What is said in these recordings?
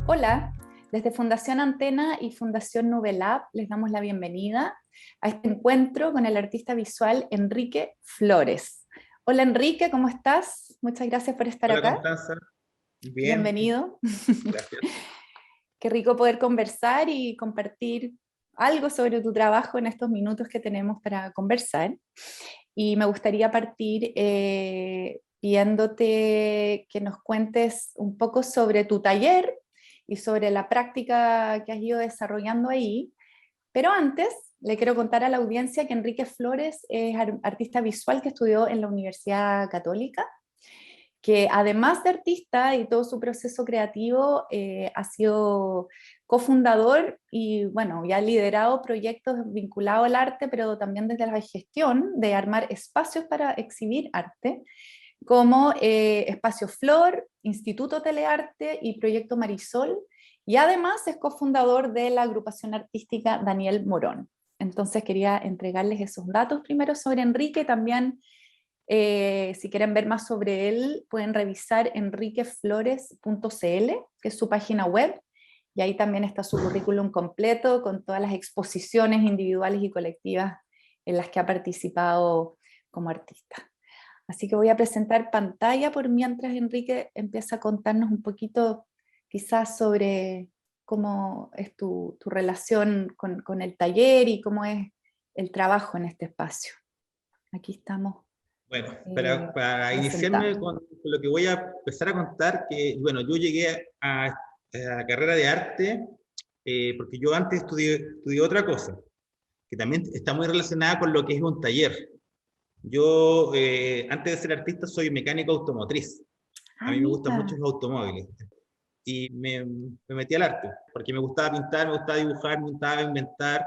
Hola, desde Fundación Antena y Fundación Nubelab les damos la bienvenida a este encuentro con el artista visual Enrique Flores. Hola Enrique, ¿cómo estás? Muchas gracias por estar Hola acá. Constanza, bien, Bienvenido. gracias. Qué rico poder conversar y compartir algo sobre tu trabajo en estos minutos que tenemos para conversar. Y me gustaría partir pidiéndote que nos cuentes un poco sobre tu taller y sobre la práctica que has ido desarrollando ahí. Pero antes, le quiero contar a la audiencia que Enrique Flores es artista visual que estudió en la Universidad Católica, que además de artista y todo su proceso creativo, ha sido cofundador y bueno, ya ha liderado proyectos vinculados al arte, pero también desde la gestión de armar espacios para exhibir arte, como Espacio Flor, Instituto Telearte y Proyecto Marisol, y además es cofundador de la agrupación artística Daniel Morón. Entonces quería entregarles esos datos primero sobre Enrique, también si quieren ver más sobre él, pueden revisar enriqueflores.cl, que es su página web, y ahí también está su currículum completo con todas las exposiciones individuales y colectivas en las que ha participado como artista. Así que voy a presentar pantalla por mientras Enrique empieza a contarnos un poquito quizás sobre cómo es tu relación con el taller y cómo es el trabajo en este espacio. Aquí estamos Bueno, eh, para iniciarme presentando. con lo que voy a empezar a contar, que bueno, yo llegué a la carrera de arte porque yo antes estudié otra cosa, que también está muy relacionada con lo que es un taller. Yo, antes de ser artista, soy mecánico automotriz. A Ah, mí me gustan mucho mira. los automóviles. Y me metí al arte, porque me gustaba pintar, me gustaba dibujar, me gustaba inventar,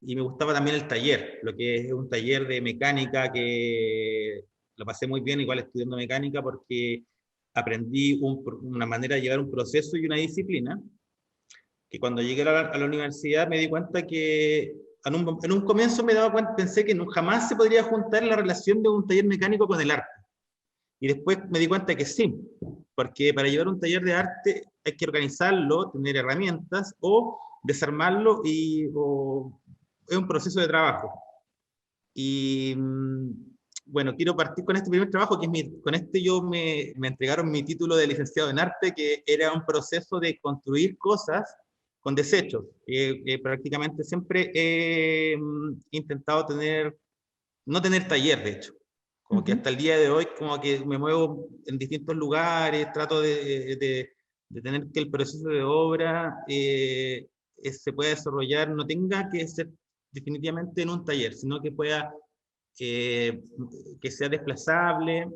y me gustaba también el taller, lo que es un taller de mecánica que lo pasé muy bien, igual estudiando mecánica, porque aprendí una manera de llevar un proceso y una disciplina, que cuando llegué a la universidad me di cuenta que en un comienzo me daba cuenta, pensé que jamás se podría juntar la relación de un taller mecánico con el arte. Y después me di cuenta que sí, porque para llevar un taller de arte hay que organizarlo, tener herramientas o desarmarlo es un proceso de trabajo. Y bueno, quiero partir con este primer trabajo, que es con este me entregaron mi título de licenciado en arte, que era un proceso de construir cosas con desechos. Prácticamente siempre he intentado no tener taller, de hecho. Como que Ujú. hasta el día de hoy, como que me muevo en distintos lugares, trato de tener que el proceso de obra se pueda desarrollar, no tenga que ser definitivamente en un taller, sino que pueda, eh, que sea desplazable,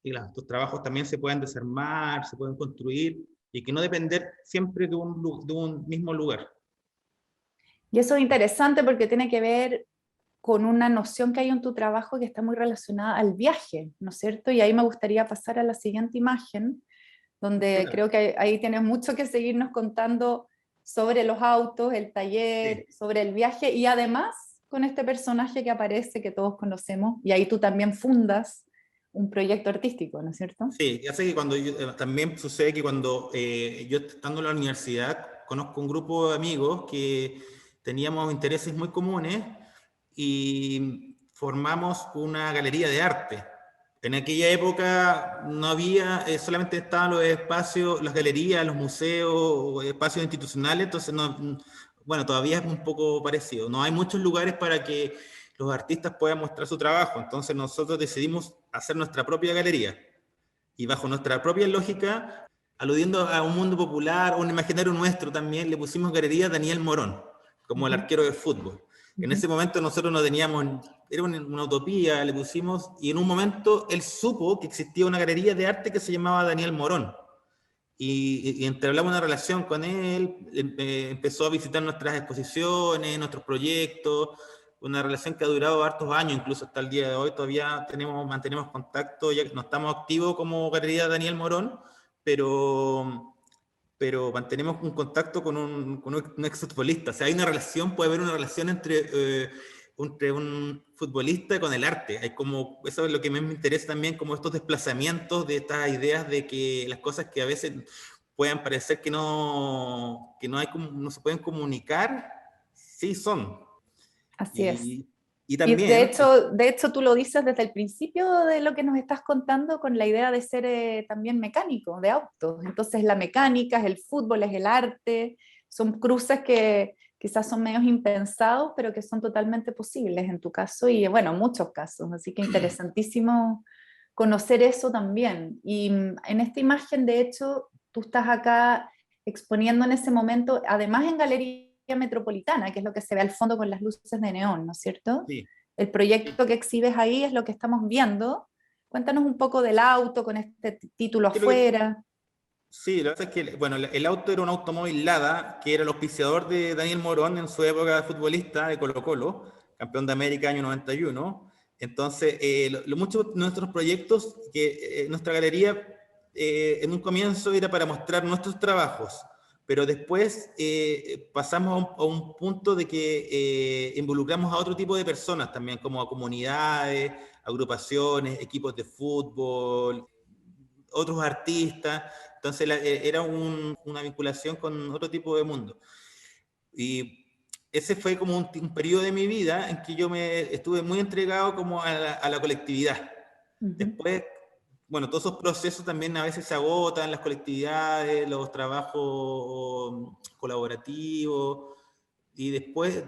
y tus trabajos también se puedan desarmar, se pueden construir, y que no depender siempre de un mismo lugar. Y eso es interesante porque tiene que ver con una noción que hay en tu trabajo que está muy relacionada al viaje, ¿no es cierto? Y ahí me gustaría pasar a la siguiente imagen, donde creo que ahí tienes mucho que seguirnos contando sobre los autos, el taller, Sí. sobre el viaje y además con este personaje que aparece, que todos conocemos, y ahí tú también fundas un proyecto artístico, ¿no es cierto? Sí, ya sé que también sucede que cuando yo estando en la universidad conozco un grupo de amigos que teníamos intereses muy comunes y formamos una galería de arte. En aquella época no había, solamente estaban los espacios, las galerías, los museos, espacios institucionales, entonces no, bueno, todavía es un poco parecido. No hay muchos lugares para que los artistas puedan mostrar su trabajo, entonces nosotros decidimos hacer nuestra propia galería y bajo nuestra propia lógica, aludiendo a un mundo popular, un imaginario nuestro también, le pusimos galería Daniel Morón, como el Ujú, arquero de fútbol. En ujú. ese momento nosotros no teníamos, era una utopía, le pusimos, y en un momento él supo que existía una galería de arte que se llamaba Daniel Morón. Y entablamos una relación con él, empezó a visitar nuestras exposiciones, nuestros proyectos, una relación que ha durado hartos años, incluso hasta el día de hoy todavía mantenemos contacto, ya que no estamos activos como Galería Daniel Morón, pero, pero mantenemos un contacto con un exfutbolista. O sea, hay una relación, puede haber una relación entre un futbolista con el arte. Hay como, eso es lo que me interesa también, como estos desplazamientos de estas ideas de que las cosas que a veces puedan parecer que no, hay, no se pueden comunicar, sí son. Así es. Y Y también, de hecho tú lo dices desde el principio de lo que nos estás contando con la idea de ser también mecánico de autos. Entonces la mecánica es el fútbol, es el arte, son cruces que quizás son medios impensados, pero que son totalmente posibles en tu caso y bueno, en muchos casos. Así que interesantísimo conocer eso también. Y en esta imagen, de hecho, tú estás acá exponiendo en ese momento, además en Galería Metropolitana, que es lo que se ve al fondo con las luces de neón, ¿no es cierto? sí. El proyecto que exhibes ahí es lo que estamos viendo. Cuéntanos un poco del auto con este título Sí, lo que, afuera. sí, lo que pasa es que, bueno, el auto era un automóvil Lada, que era el auspiciador de Daniel Morón en su época de futbolista de Colo-Colo, campeón de América año 91. Entonces, muchos de nuestros proyectos, que nuestra galería en un comienzo era para mostrar nuestros trabajos, pero después pasamos a un punto de que involucramos a otro tipo de personas también, como a comunidades, agrupaciones, equipos de fútbol, otros artistas. Entonces era una vinculación con otro tipo de mundo. Y ese fue como un periodo de mi vida en que yo me estuve muy entregado como a la colectividad. Uh -huh. Después, bueno, todos esos procesos también a veces se agotan, las colectividades, los trabajos colaborativos, y después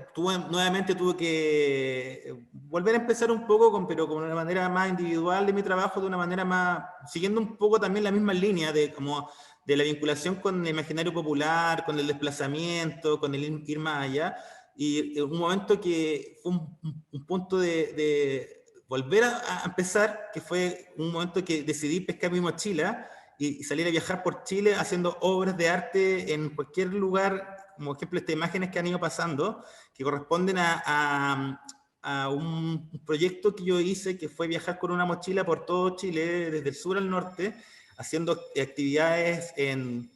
nuevamente tuve que volver a empezar un poco, pero con una manera más individual de mi trabajo, de una manera más, siguiendo un poco también la misma línea de, como, de la vinculación con el imaginario popular, con el desplazamiento, con el ir más allá, y un momento que fue un punto de volver a empezar, que fue un momento que decidí pescar mi mochila y salir a viajar por Chile haciendo obras de arte en cualquier lugar, como ejemplo estas imágenes que han ido pasando, que corresponden a un proyecto que yo hice, que fue viajar con una mochila por todo Chile, desde el sur al norte, haciendo actividades en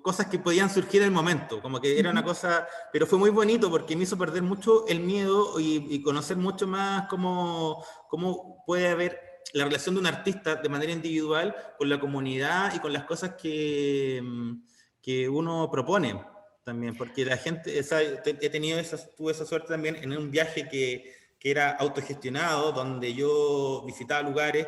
cosas que podían surgir en el momento, como que era una cosa, pero fue muy bonito porque me hizo perder mucho el miedo y conocer mucho más cómo puede haber la relación de un artista de manera individual con la comunidad y con las cosas que uno propone también, porque la gente, tuve esa suerte también en un viaje que era autogestionado, donde yo visitaba lugares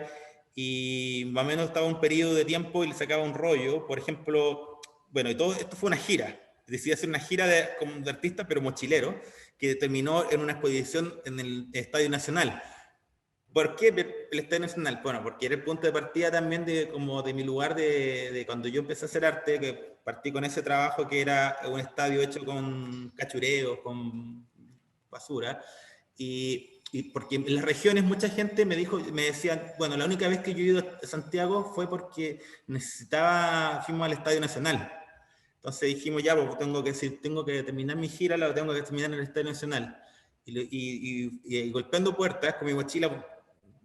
y más o menos estaba un periodo de tiempo y le sacaba un rollo, por ejemplo, bueno, y todo esto fue una gira, decidí hacer una gira como de artista, pero mochilero, que terminó en una exposición en el Estadio Nacional. ¿Por qué el Estadio Nacional? Bueno, porque era el punto de partida también como de mi lugar de cuando yo empecé a hacer arte, que partí con ese trabajo que era un estadio hecho con cachureos, con basura, y porque en las regiones mucha gente me decía, bueno, la única vez que yo he ido a Santiago fue porque fuimos al Estadio Nacional. Entonces dijimos, ya, pues si tengo que terminar mi gira, la tengo que terminar en el Estadio Nacional. Y golpeando puertas con mi mochila,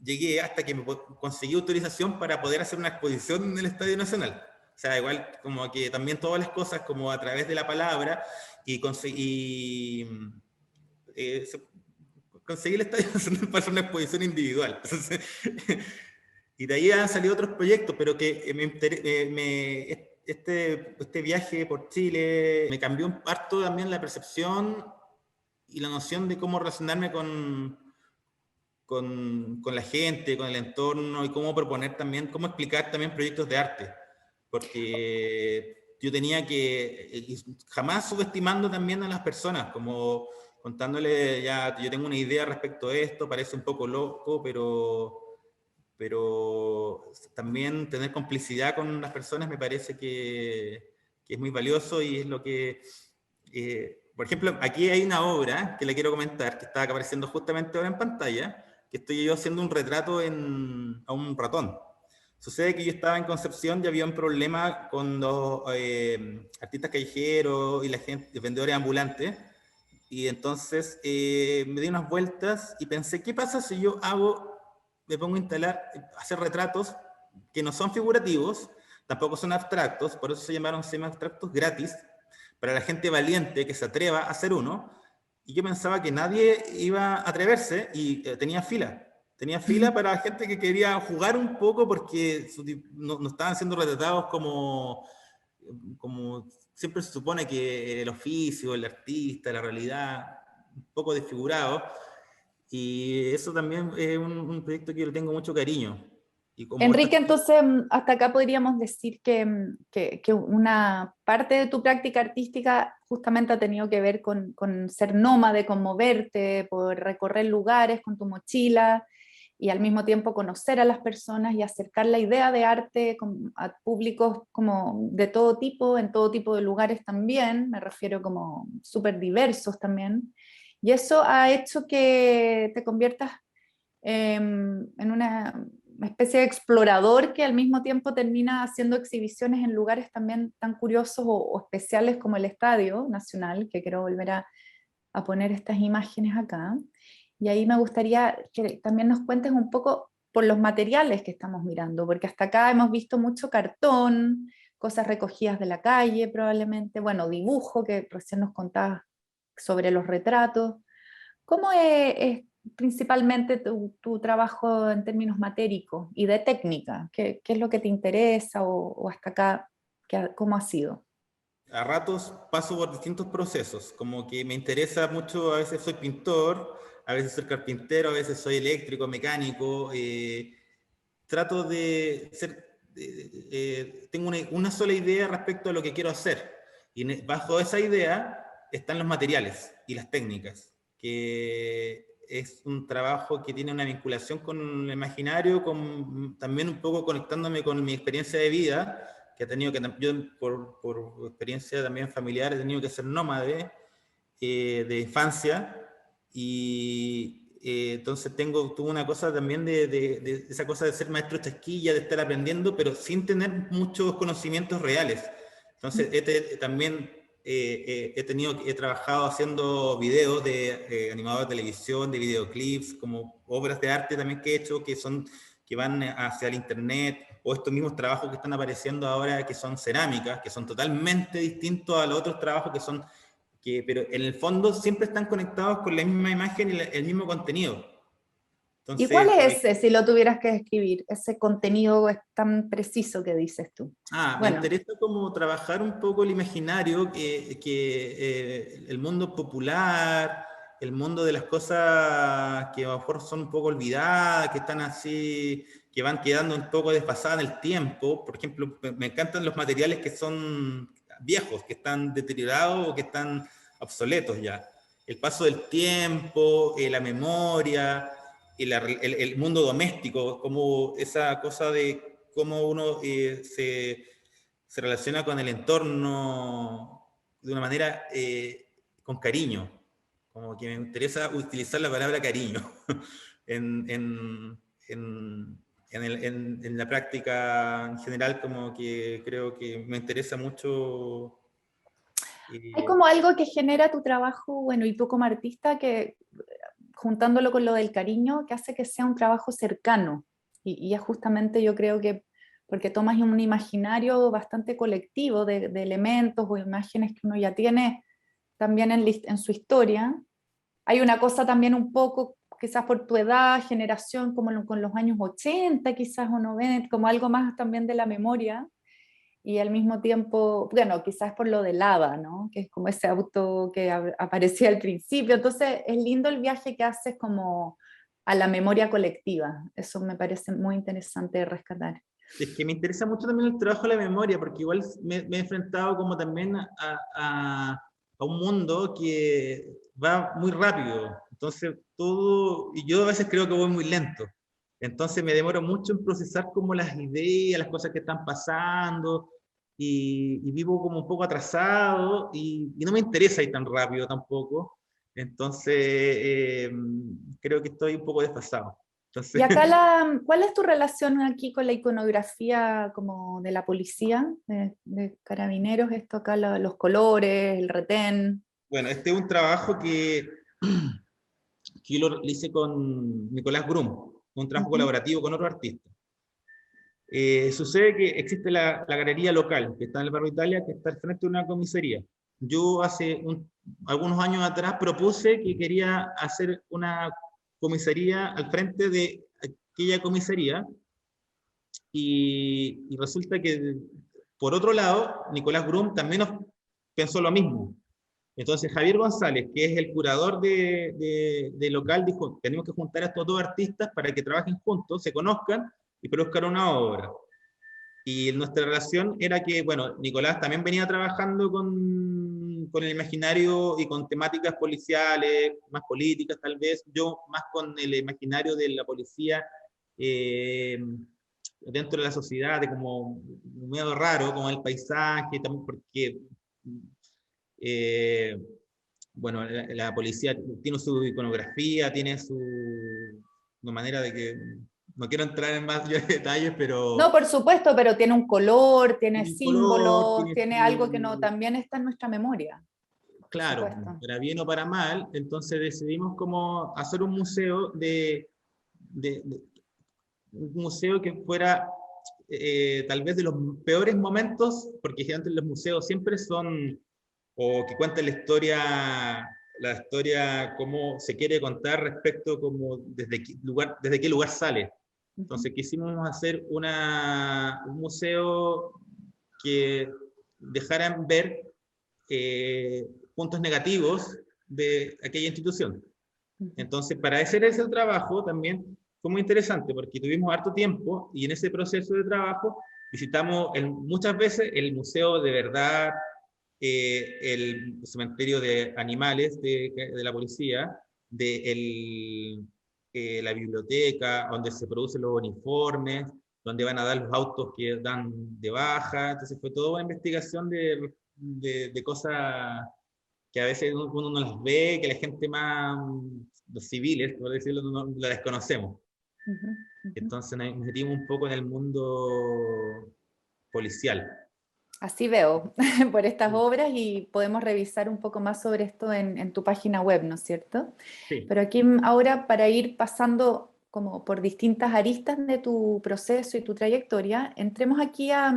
llegué hasta que conseguí autorización para poder hacer una exposición en el Estadio Nacional. O sea, igual como que también todas las cosas como a través de la palabra y conseguí el Estadio Nacional para hacer una exposición individual. Entonces, y de ahí han salido otros proyectos, pero que este viaje por Chile me cambió un harto también la percepción y la noción de cómo relacionarme con la gente, con el entorno y cómo proponer también, cómo explicar también proyectos de arte. Porque yo tenía que, jamás subestimando también a las personas, como contándole, ya, yo tengo una idea respecto a esto, parece un poco loco, pero también tener complicidad con las personas me parece que es muy valioso y es lo que... por ejemplo, aquí hay una obra que le quiero comentar, que está apareciendo justamente ahora en pantalla, que estoy yo haciendo un retrato a un ratón. Sucede que yo estaba en Concepción y había un problema con los artistas callejeros y la gente, vendedores ambulantes, y entonces me di unas vueltas y pensé, ¿qué pasa si yo me pongo a hacer retratos que no son figurativos, tampoco son abstractos, por eso se llamaron semi-abstractos gratis, para la gente valiente que se atreva a hacer uno? Y yo pensaba que nadie iba a atreverse y tenía fila Tenía fila para gente que quería jugar un poco porque no estaban siendo retratados como siempre se supone que el oficio, el artista, la realidad, un poco desfigurado. Y eso también es un proyecto que yo le tengo mucho cariño. Y como Enrique, entonces, hasta acá podríamos decir que una parte de tu práctica artística justamente ha tenido que ver con ser nómade, con moverte, por recorrer lugares con tu mochila y al mismo tiempo conocer a las personas y acercar la idea de arte a públicos como de todo tipo, en todo tipo de lugares también, me refiero como súper diversos también. Y eso ha hecho que te conviertas en una especie de explorador que al mismo tiempo termina haciendo exhibiciones en lugares también tan curiosos o especiales como el Estadio Nacional, que quiero volver a poner estas imágenes acá. Y ahí me gustaría que también nos cuentes un poco por los materiales que estamos mirando, porque hasta acá hemos visto mucho cartón, cosas recogidas de la calle probablemente, bueno, dibujo que recién nos contabas sobre los retratos. ¿Cómo es principalmente tu trabajo en términos matéricos y de técnica? ¿Qué es lo que te interesa o hasta acá cómo ha sido? a ratos paso por distintos procesos, como que me interesa mucho, a veces soy pintor, a veces soy carpintero, a veces soy eléctrico, mecánico, trato de ser, tengo una sola idea respecto a lo que quiero hacer, y bajo esa idea están los materiales y las técnicas, que es un trabajo que tiene una vinculación con el imaginario, también un poco conectándome con mi experiencia de vida, que he tenido que, yo por experiencia también familiar, he tenido que ser nómade de infancia, y entonces tuve una cosa también de esa cosa de ser maestro chasquilla, de estar aprendiendo, pero sin tener muchos conocimientos reales. Entonces también he trabajado haciendo videos de animador de televisión, de videoclips, como obras de arte también que he hecho, que van hacia el internet, o estos mismos trabajos que están apareciendo ahora, que son cerámicas, que son totalmente distintos a los otros trabajos pero en el fondo siempre están conectados con la misma imagen y el mismo contenido. ¿Y cuál Entonces, es ese, si lo tuvieras que describir, ese contenido es tan preciso que dices tú? me Bueno, interesa como trabajar un poco el imaginario, el mundo popular, el mundo de las cosas que a lo mejor son un poco olvidadas, que están así, que van quedando un poco desfasadas en el tiempo. Por ejemplo, me encantan los materiales que son viejos, que están deteriorados o que están obsoletos ya. El paso del tiempo, la memoria, el mundo doméstico, como esa cosa de cómo uno se relaciona con el entorno de una manera con cariño. Como que me interesa utilizar la palabra cariño en, en, en la práctica en general, como que creo que me interesa mucho. hay como algo que genera tu trabajo, bueno, y tú como artista, que juntándolo con lo del cariño, que hace que sea un trabajo cercano. Y es justamente yo creo que porque tomas un imaginario bastante colectivo de elementos o imágenes que uno ya tiene también en su historia. Hay una cosa también un poco, quizás por tu edad, generación, como con los años 80 quizás o 90, como algo más también de la memoria, y al mismo tiempo, bueno, quizás por lo del ABBA, ¿no? Que es como ese auto que aparecía al principio. Entonces, es lindo el viaje que haces como a la memoria colectiva. Eso me parece muy interesante de rescatar. Es que me interesa mucho también el trabajo de la memoria, porque igual me he enfrentado como también a un mundo que va muy rápido. Entonces, y yo a veces creo que voy muy lento. Entonces me demoro mucho en procesar como las ideas, las cosas que están pasando, y vivo como un poco atrasado, y no me interesa ir tan rápido tampoco. Entonces, creo que estoy un poco desfasado. Y Entonces, acá, ¿cuál es tu relación aquí con la iconografía como de la policía, de carabineros? Esto acá, los colores, el retén. bueno, este es un trabajo que yo lo hice con Nicolás Brum, un trabajo Ujú. colaborativo con otro artista. Sucede que existe la galería local, que está en el barrio Italia, que está al frente de una comisaría. Yo hace algunos años atrás propuse que quería hacer una comisaría, al frente de aquella comisaría, y resulta que, por otro lado, Nicolás Brum también pensó lo mismo. Entonces Javier González, que es el curador de local, dijo, tenemos que juntar a estos dos artistas para que trabajen juntos, se conozcan y produzcan una obra. Y nuestra relación era que, bueno, Nicolás también venía trabajando con el imaginario y con temáticas policiales, más políticas tal vez, yo más con el imaginario de la policía dentro de la sociedad, de como medio raro, como el paisaje, también porque, eh, bueno, la policía tiene su iconografía, tiene su manera de que, no quiero entrar en más detalles, No, pero por supuesto, pero tiene un color, tiene tiene un color, símbolos, tiene tiene algo que no, su, también está en nuestra memoria, por claro, supuesto. para bien o para mal, entonces decidimos como hacer un museo de un museo que fuera tal vez de los peores momentos, porque antes los museos siempre son, o que cuentan la historia cómo se quiere contar respecto como desde qué lugar sale. Ujú, Entonces quisimos hacer un museo que dejaran ver puntos negativos de aquella institución. ujú. Entonces, para hacer ese trabajo también fue muy interesante porque tuvimos harto tiempo y en ese proceso de trabajo visitamos muchas veces el museo de verdad, el cementerio de animales de la policía, la biblioteca, donde se producen los uniformes, donde van a dar los autos que dan de baja. Entonces fue toda una investigación de cosas que a veces uno no las ve, que la gente más, los civiles, por decirlo, no la desconocemos. Ujú, ujú. Entonces nos metimos un poco en el mundo policial. Así veo por estas obras y podemos revisar un poco más sobre esto en tu página web, ¿no es cierto? Sí, Pero aquí ahora para ir pasando como por distintas aristas de tu proceso y tu trayectoria, entremos aquí a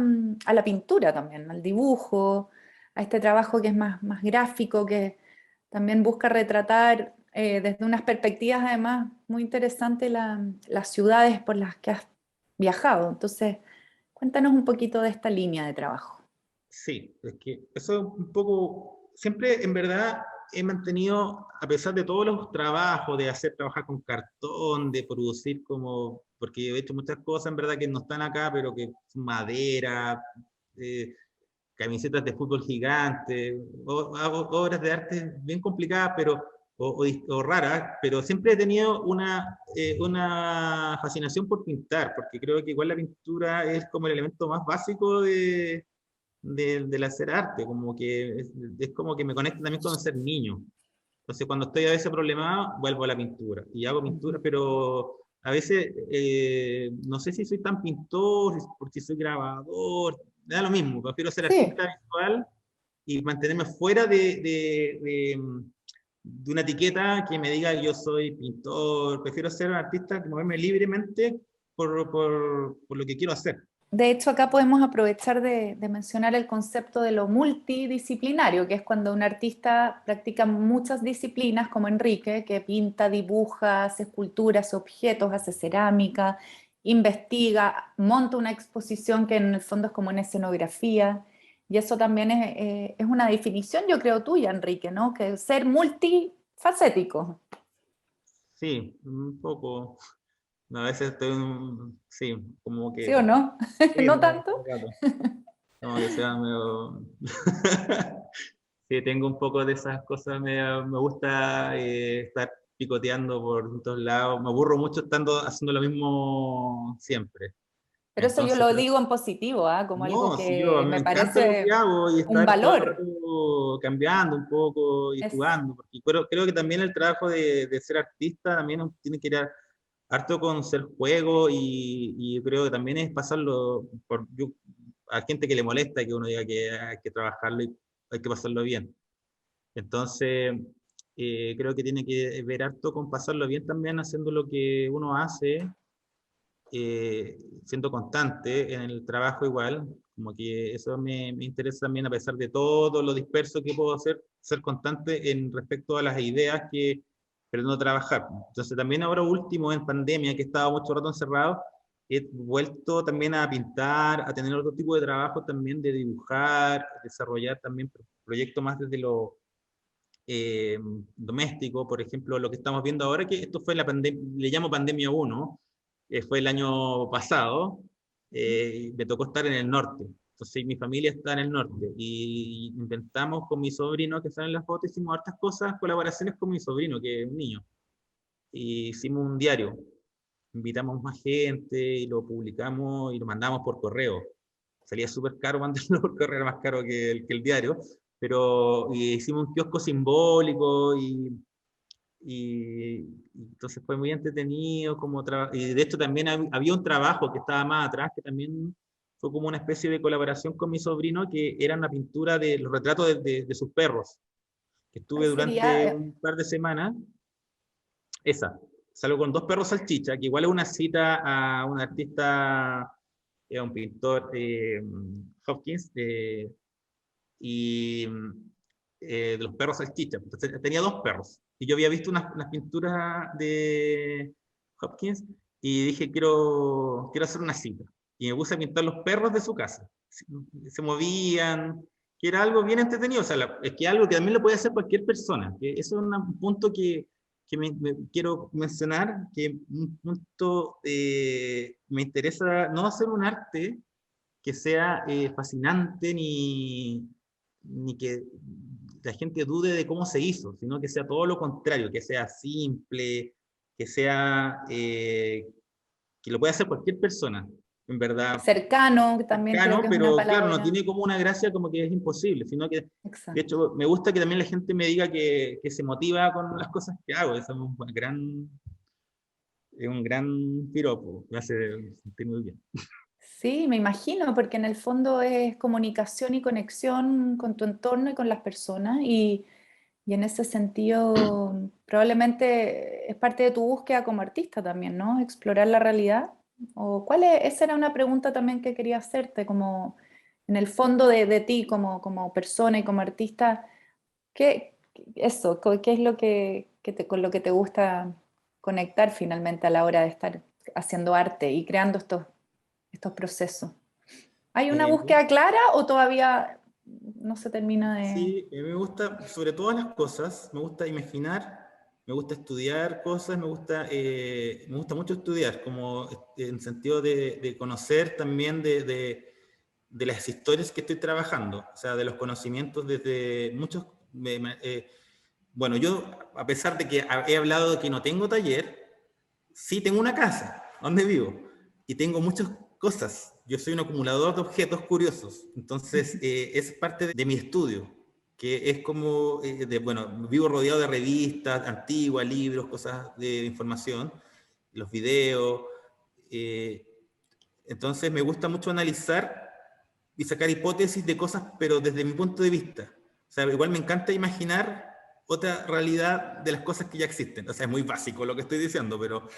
la pintura también, al dibujo, a este trabajo que es más gráfico, que también busca retratar desde unas perspectivas además muy interesantes las ciudades por las que has viajado. Entonces, cuéntanos un poquito de esta línea de trabajo. sí, es que eso es un poco, siempre en verdad he mantenido, a pesar de todos los trabajos, de hacer trabajar con cartón, de producir como, porque he hecho muchas cosas en verdad que no están acá, pero que son madera, eh, camisetas de fútbol gigante, hago obras de arte bien complicadas, pero, o raras, pero siempre he tenido una fascinación por pintar, porque creo que igual la pintura es como el elemento más básico del hacer arte, como que es como que me conecta también con ser niño. Entonces, cuando estoy a veces problemado, vuelvo a la pintura y hago pintura, Ujú. pero a veces no sé si soy tan pintor, porque soy grabador, me da lo mismo, prefiero ser Sí, artista visual y mantenerme fuera de una etiqueta que me diga yo soy pintor, prefiero ser un artista, moverme libremente por lo que quiero hacer. de hecho acá podemos aprovechar de mencionar el concepto de lo multidisciplinario, que es cuando un artista practica muchas disciplinas, como Enrique, que pinta, dibuja, hace esculturas, objetos, hace cerámica, investiga, monta una exposición que en el fondo es como una escenografía. Y eso también es una definición, yo creo, tuya, Enrique, ¿no? Que ser multifacético. Sí, un poco. No, a veces estoy, sí, como ¿Sí que, o no? sí, ¿No no, tanto? como que sea medio... Sí, tengo un poco de esas cosas, me gusta estar picoteando por todos lados, me aburro mucho estando haciendo lo mismo siempre. Pero eso yo Entonces, lo digo en positivo, ¿ah? Como algo no, sí, yo, a que mí me me encanta lo que parece hago y un estar todo el valor. rato cambiando un poco y Es, jugando, porque creo que también el trabajo de ser artista también tiene que ir harto con ser juego y yo creo que también es pasarlo a gente que le molesta que uno diga que hay que trabajarlo y hay que pasarlo bien. Entonces, creo que tiene que ver harto con pasarlo bien también haciendo lo que uno hace, siendo constante en el trabajo igual, como que eso me interesa también a pesar de todo lo disperso que puedo hacer, ser constante en respecto a las ideas pero no trabajar. Entonces también ahora último, en pandemia, que he estado mucho rato encerrado, he vuelto también a pintar, a tener otro tipo de trabajo también, de dibujar, desarrollar también proyectos más desde lo eh, doméstico, por ejemplo, lo que estamos viendo ahora, que esto fue la pandemia, le llamo pandemia uno, fue el año pasado, y me tocó estar en el norte. Entonces mi familia está en el norte y intentamos con mi sobrino, que sale en la foto, hicimos hartas cosas, colaboraciones con mi sobrino, que es un niño. Y hicimos un diario, invitamos más gente y lo publicamos y lo mandamos por correo. Salía súper caro mandarlo por correo, era más caro que el diario, pero hicimos un kiosco simbólico y entonces fue muy entretenido. Y de hecho también había un trabajo que estaba más atrás, que también fue como una especie de colaboración con mi sobrino, que era una pintura de los retratos de sus perros, que ¿Cuál estuve sería? durante un par de semanas. Esa, salgo con dos perros salchicha, que igual es una cita a un artista, a un pintor, Hopkins, y de los perros salchicha. Entonces, tenía dos perros. Y yo había visto unas pinturas de Hopkins y dije, quiero hacer una cita. Y me puse a pintar los perros de su casa. Se movían, que era algo bien entretenido. O sea, es que algo que también lo puede hacer cualquier persona. Que eso es un punto que me quiero mencionar, que un punto me interesa no hacer un arte que sea fascinante ni que la gente dude de cómo se hizo, sino que sea todo lo contrario, que sea simple, que sea que lo pueda hacer cualquier persona, en verdad, Cercano, también creo cercano, que es una pero claro, no palabra. tiene como una gracia como que es imposible, sino que, de Exacto. hecho, me gusta que también la gente me diga que se motiva con las cosas que hago, eso es un gran piropo, me hace sentir muy bien. Sí, me imagino, porque en el fondo es comunicación y conexión con tu entorno y con las personas, y en ese sentido probablemente es parte de tu búsqueda como artista también, ¿no? Explorar la realidad. ¿O cuál es? Esa era una pregunta también que quería hacerte, como en el fondo de ti como persona y como artista, ¿qué es lo con lo que te gusta conectar finalmente a la hora de estar haciendo arte y creando estos procesos? ¿Hay una Eh, búsqueda clara o todavía no se termina de...? Sí, me gusta, sobre todas las cosas, me gusta imaginar, me gusta estudiar cosas, me gusta mucho estudiar, como en sentido de conocer también de las historias que estoy trabajando, o sea, de los conocimientos desde muchos... bueno, yo, a pesar de que he hablado de que no tengo taller, sí tengo una casa donde vivo y tengo muchas cosas. Yo soy un acumulador de objetos curiosos. Entonces, es parte de mi estudio, que es como, bueno, vivo rodeado de revistas antiguas, libros, cosas de información, los videos. eh, entonces, me gusta mucho analizar y sacar hipótesis de cosas, pero desde mi punto de vista. O sea, igual me encanta imaginar otra realidad de las cosas que ya existen. O sea, es muy básico lo que estoy diciendo, pero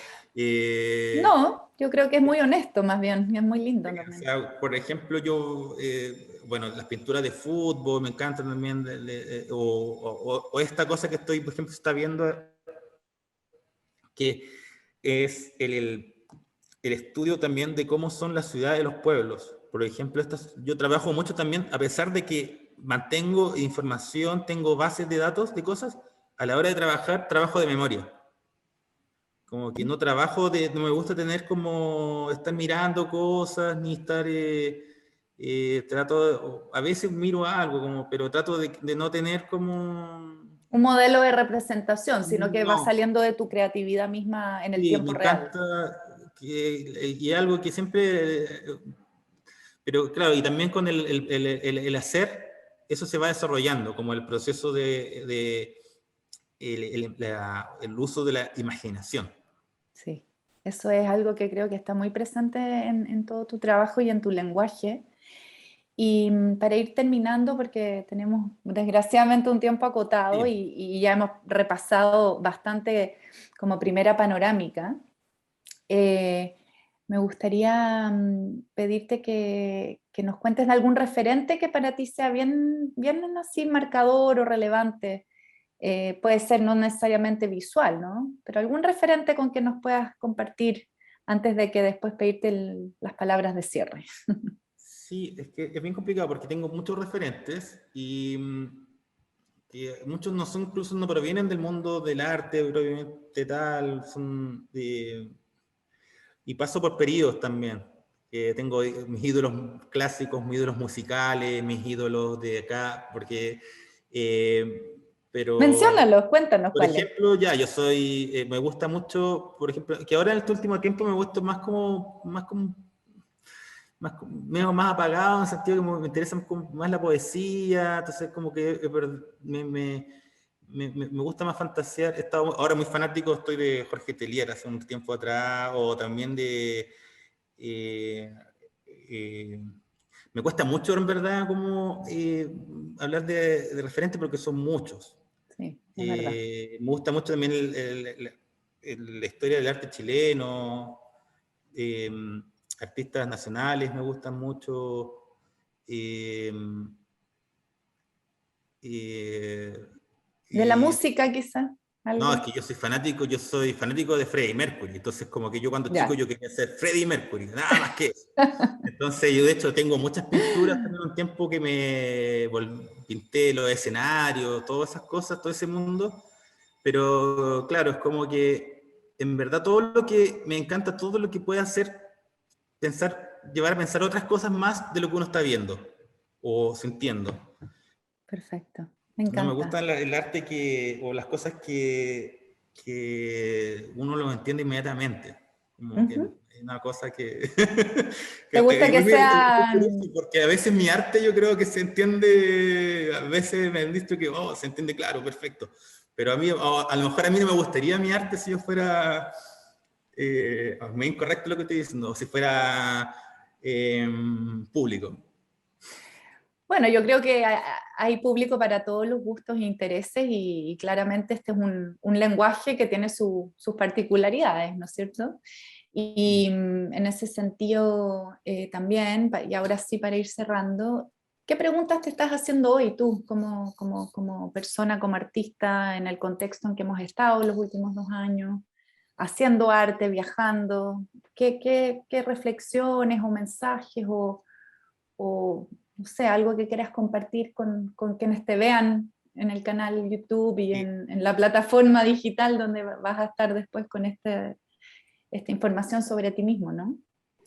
No, yo creo que es muy honesto más bien, y es muy lindo o también. sea, por ejemplo, yo, bueno, las pinturas de fútbol me encantan también, o esta cosa que estoy, por ejemplo, está viendo, que es el estudio también de cómo son las ciudades y los pueblos. Por ejemplo, yo trabajo mucho también, a pesar de que mantengo información, tengo bases de datos de cosas, a la hora de trabajar, trabajo de memoria. Como que no me gusta tener como estar mirando cosas, ni estar, a veces miro algo, como, pero trato de no tener como, Un modelo de representación, sino que va no, saliendo de tu creatividad misma en el sí, me tiempo real. encanta, y algo que siempre, pero claro, y también con el hacer, eso se va desarrollando, como el proceso de el uso de la imaginación. Sí, eso es algo que creo que está muy presente en todo tu trabajo y en tu lenguaje. Y para ir terminando, porque tenemos desgraciadamente un tiempo acotado Sí. y ya hemos repasado bastante como primera panorámica, eh, me gustaría pedirte que nos cuentes de algún referente que para ti sea bien, bien así marcador o relevante Puede ser no necesariamente visual, ¿no? Pero algún referente con que nos puedas compartir antes de que después pedirte las palabras de cierre. Sí, es que es bien complicado porque tengo muchos referentes y muchos no son, incluso no provienen del mundo del arte, propiamente tal, son y paso por periodos también. Tengo mis ídolos clásicos, mis ídolos musicales, mis ídolos de acá, porque, pero, Menciónalos, cuéntanos por cuáles. ejemplo, ya, yo soy, me gusta mucho, por ejemplo, que ahora en este último tiempo me he vuelto medio más apagado, en el sentido que me interesa más la poesía, entonces como que me gusta más fantasear. He estado ahora muy fanático, estoy de Jorge Telier hace un tiempo atrás, o también de... eh, eh, me cuesta mucho, en verdad, como hablar de referentes porque son muchos. Sí, es verdad. Me gusta mucho también la historia del arte chileno, eh, artistas nacionales me gustan mucho. eh, eh, De la y música quizá, no, es algo. que yo soy fanático de Freddie Mercury, entonces como que yo cuando chico Ya. yo quería ser Freddie Mercury, nada más que eso. Entonces yo de hecho tengo muchas pinturas, también un tiempo que pinté los escenarios, todas esas cosas, todo ese mundo, pero claro, es como que en verdad todo lo que me encanta, todo lo que puede hacer pensar, llevar a pensar otras cosas más de lo que uno está viendo o sintiendo. Perfecto, me No me encanta. gusta el arte o las cosas que uno lo entiende inmediatamente. Como que Ujú. es una cosa que... ¿Te gusta que igual es curioso, sean... porque a veces mi arte yo creo que se entiende, a veces me han dicho que se entiende claro, perfecto. Pero a mí, a lo mejor a mí no me gustaría mi arte si yo fuera... me es incorrecto lo que estoy diciendo, si fuera público. Bueno, yo creo que hay público para todos los gustos e intereses y claramente este es un lenguaje que tiene sus particularidades, ¿no es cierto? Y en ese sentido también, y ahora sí para ir cerrando, ¿qué preguntas te estás haciendo hoy tú como persona, como artista, en el contexto en que hemos estado los últimos 2 años, haciendo arte, viajando? ¿Qué reflexiones o mensajes o no sé, algo que quieras compartir con quienes te vean en el canal YouTube y Y en la plataforma digital donde vas a estar después con esta información sobre ti mismo, ¿no?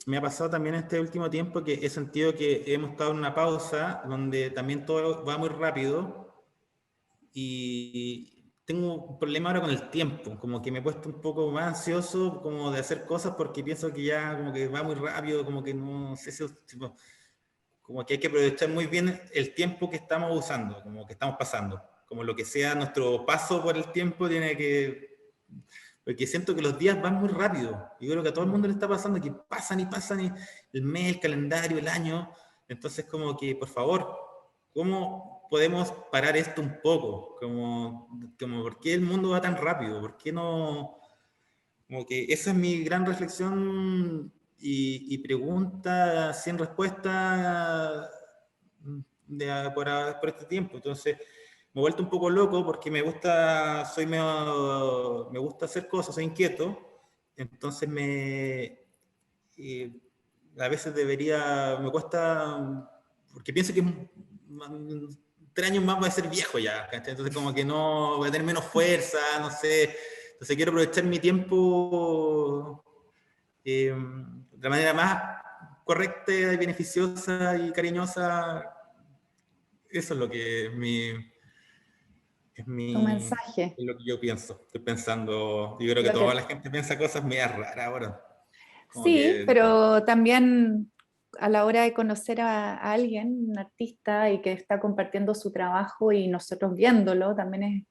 me ha pasado también este último tiempo que he sentido que hemos estado en una pausa donde también todo va muy rápido y tengo un problema ahora con el tiempo, como que me he puesto un poco más ansioso como de hacer cosas porque pienso que ya como que va muy rápido, como que no sé si tipo, como que hay que aprovechar muy bien el tiempo que estamos usando, como que estamos pasando, como lo que sea nuestro paso por el tiempo tiene que... Porque siento que los días van muy rápido. Y creo que a todo el mundo le está pasando que pasan y pasan y el mes, el calendario, el año. Entonces, como que, por favor, ¿cómo podemos parar esto un poco? Como ¿por qué el mundo va tan rápido? ¿Por qué no? Como que esa es mi gran reflexión y pregunta sin respuesta por este tiempo. Entonces, me he vuelto un poco loco porque me gusta hacer cosas, soy inquieto. Entonces, eh, a veces me cuesta, porque pienso que 3 años más voy a ser viejo ya, ¿cachai? Entonces como que no, voy a tener menos fuerza, no sé, entonces quiero aprovechar mi tiempo de la manera más correcta y beneficiosa y cariñosa. Eso es lo que Tu mensaje. es lo que yo pienso. Estoy pensando, yo creo que Lo toda la que, gente piensa cosas medias raras ahora. Como sí, que pero también a la hora de conocer a alguien, un artista, y que está compartiendo su trabajo y nosotros viéndolo, también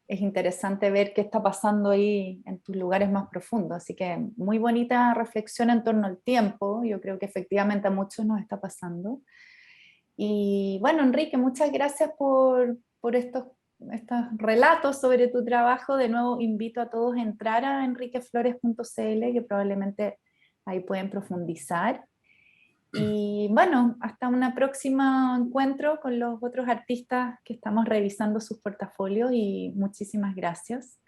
es interesante ver qué está pasando ahí en tus lugares más profundos. Así que muy bonita reflexión en torno al tiempo. Yo creo que efectivamente a muchos nos está pasando. Y bueno, Enrique, muchas gracias por estos relatos sobre tu trabajo. De nuevo, invito a todos a entrar a enriqueflores.cl, que probablemente ahí pueden profundizar. Y bueno, hasta un próximo encuentro con los otros artistas que estamos revisando sus portafolios y muchísimas gracias.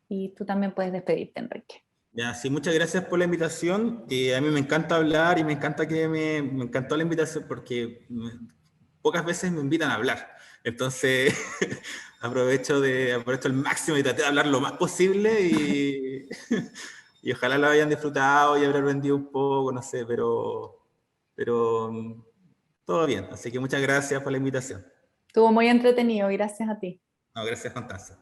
Y tú también puedes despedirte, Enrique. Ya, sí, muchas gracias por la invitación. A mí me encanta hablar y me encanta me encantó la invitación porque pocas veces me invitan a hablar. Entonces, aprovecho el máximo y traté de hablar lo más posible y ojalá lo hayan disfrutado y haber aprendido un poco, no sé, pero todo bien. Así que muchas gracias por la invitación. Estuvo muy entretenido, gracias a ti. No, gracias, Constanza.